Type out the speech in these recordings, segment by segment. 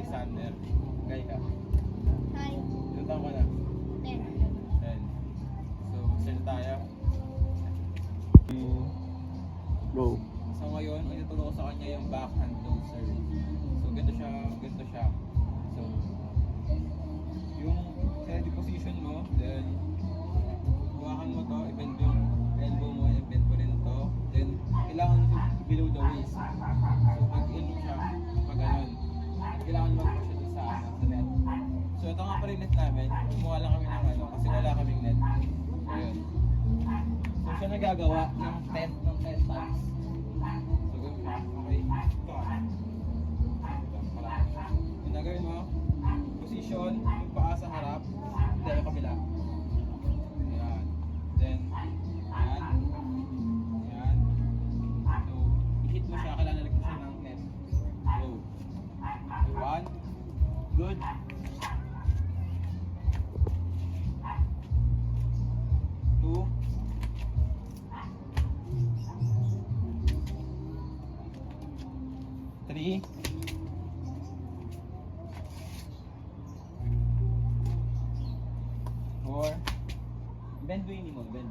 Alexander. Gay ka. Hi. Ilan taon ka na? 10. 10. So, send tayo. Go. So ngayon, ang ituturo ko sa kanya yung backhand closer. So ganito siya, ganito siya. So, yung steady position mo, then hawakan mo to, i-bend yung elbow mo, i-bend mo rin to. Then, kailangan below the waist. So pag-in mo siya, pag ganun. At kailangan mag-push siya dun sa net. So ito nga pa rin net namin, kumuha lang kami ng ano, kasi wala kaming net. So yun. So siya nagagawa ng 10 times. So good siya. Okay. Ito ka. Yung nagawin mo, position, yung paa sa harap, then yung kabila. Ayan. Then, ayan. Ayan. So, i-hit mo siya, kailangan nalagyan siya ng net. Go. So, 1. Good. 2. 3. 4. Bend mo yun mo, bend.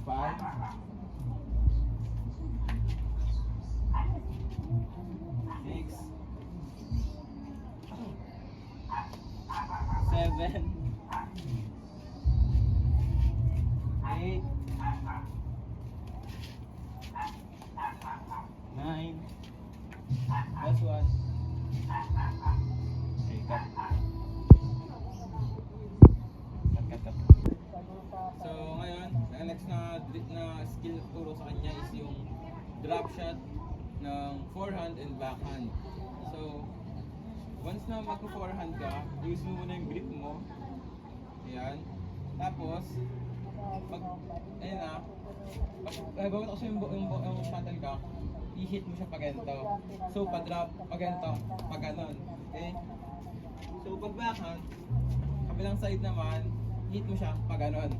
5. 6. 7. 8. 9. Last one. Okay, cut. Cut. So ngayon, ang next na skill turo sa kanya is yung drop shot ng forehand and backhand. So once na magpo-forehand ka, use mo muna yung grip mo. Ayan. Tapos ayun na, gawin ko yung shuttlecock, i-hit mo siya pag ganito. So pag-drop, pag ganito, pag ganon. Okay? So pag backhand, kabilang side naman, hit mo siya pag ganon.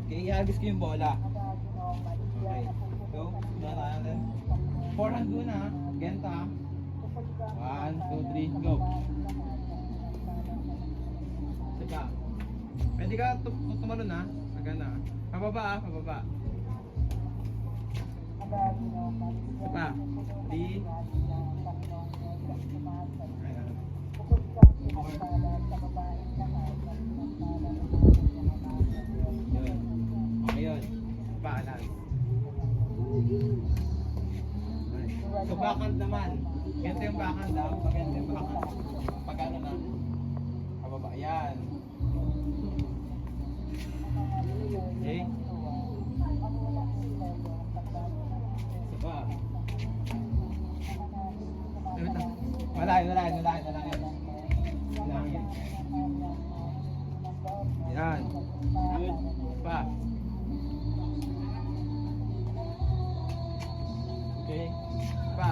Okay, ihagis ko yung bola. Okay, so, doon natin. Forehand muna, ganito ha. 1, 2, 3, go. Sika. Pwede ka tumalon ha. Magana. Pababa ha, pababa. Sika. 3. Yun. Okay yun. Paalas. So backhand naman. Ganito yung backhand daw. Pag ganito yung backhand. Pag ano na. Pababa. Yan. Okay. Saba. Wala. Yan. Good. Pa. Okay. Pa.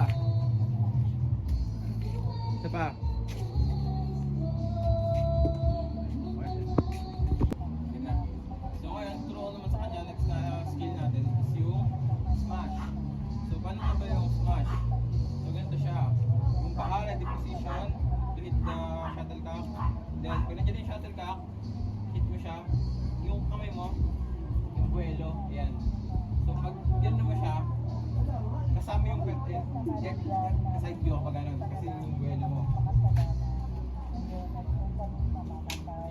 Isa pa. Yun na. So ngayon, turo naman sa kanya, next na skill natin is yung smash. So paano nga ba yung smash? So ganito siya. Yung paa, ready position to hit the shuttlecock. Then, pag nandiyan yung shuttlecock, hit mo siya. Yung kamay mo, yung buwelo, ayan. So pag yan naman siya, kasama yung kwente, kaside view kapag ganun, kasi yung buwelo mo.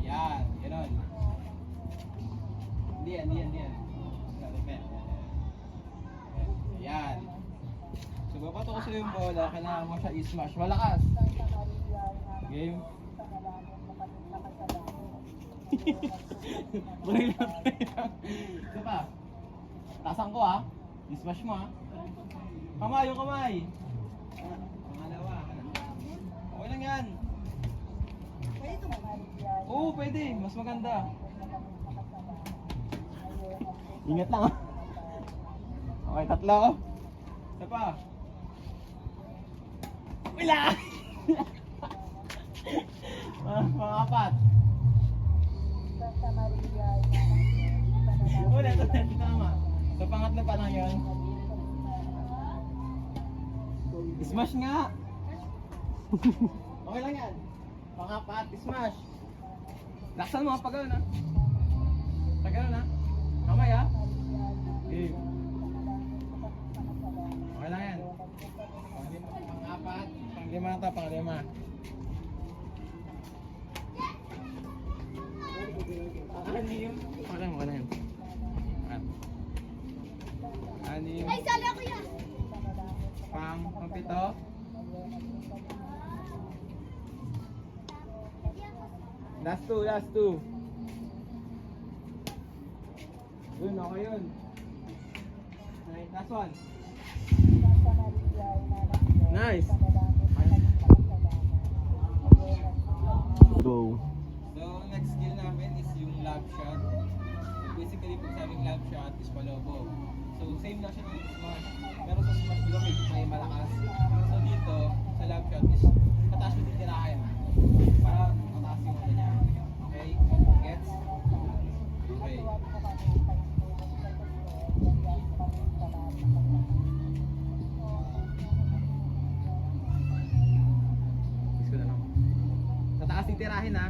Ayan, gano'n. Hindi yan. Ayan. So babato ko sa'yo yung bola, kailangan mo siya i-smash. Malakas. Game. Buhay lang. Ito pa. Tasan ko ha. I-smash mo ha. Kamay, yung kamay. Pangalawa. Okay lang yan. Oo, pwede. Mas maganda. Ingat lang ha. Okay, tatlo. Isa pa. Wala! Mga apat. Ulit, tama. So pangatlo pa lang yun. Smash nga! Okay lang yan. Pangapat, smash. Laksan mo, pag gano'n ha. Pag gano'n ha. Kamay ha. Game. Okay lang yan. Pangapat. Panglima na ito, panglima. Anim. Okay mo, yan. Anim. Ay, sali ako yan! Pang-pito. Last two. Yun, okay yun. Right, last one. Nice. Go. So, next skill namin is yung lob shot. So, basically, pag sabing lob shot is palobo. So, same lang siya ng smash. Pero sa smash, di ba may malakas? So, dito, sa lob shot is mataas mo titirahin. Para mataas yung ano niya. Okay? Gets? Okay. Gusto ko na lang. Tataas yung tirahin ha.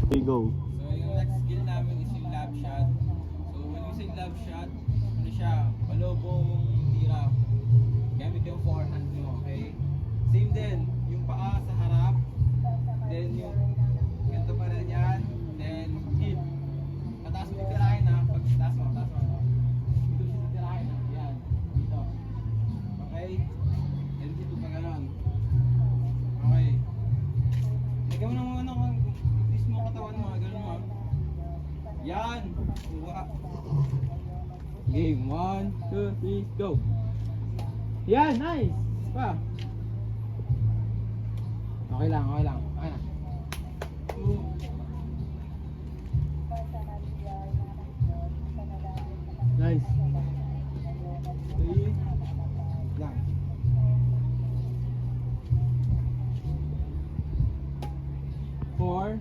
Okay, go. So yung next skill namin is yung lab shot. So when we say lab shot, ano siya, palobong tira. Gamit yung forehand nyo, okay? Same din, yung paa sa harap. Then yung ganito pa rin yan. Then hit. Mataas mo titirahin ha. Pag taas mo. Dito siya titirahin ha. Yan. Dito. Okay? Then dito pa ganon. Okay. Lagyan mo na muna ng twist mo katawan mo. Ganon mo. Yan. Game. 1, 2, 3, go. Yan. Nice. Pa. Okay lang. Okay na. Nice. 3 lang. 4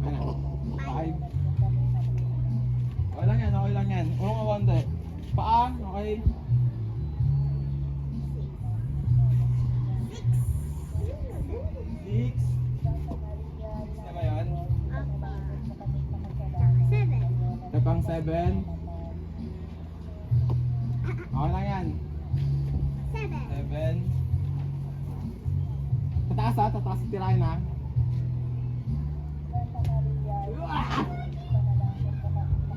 ano? 5 Okay lang yan. Urong ka konti. Paa, okay. 6 na ba yun? Ito pang 7 Okay lang yan. 7 Tataas tirahin ha.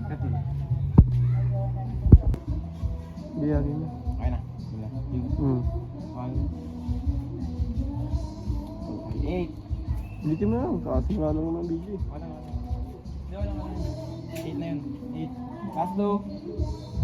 Kati. Biyagin mo. Okay na. Sila. 8 Ulitin mo lang. Kasi nga lang naman video. Wala. 8 na yun. 8 Last 2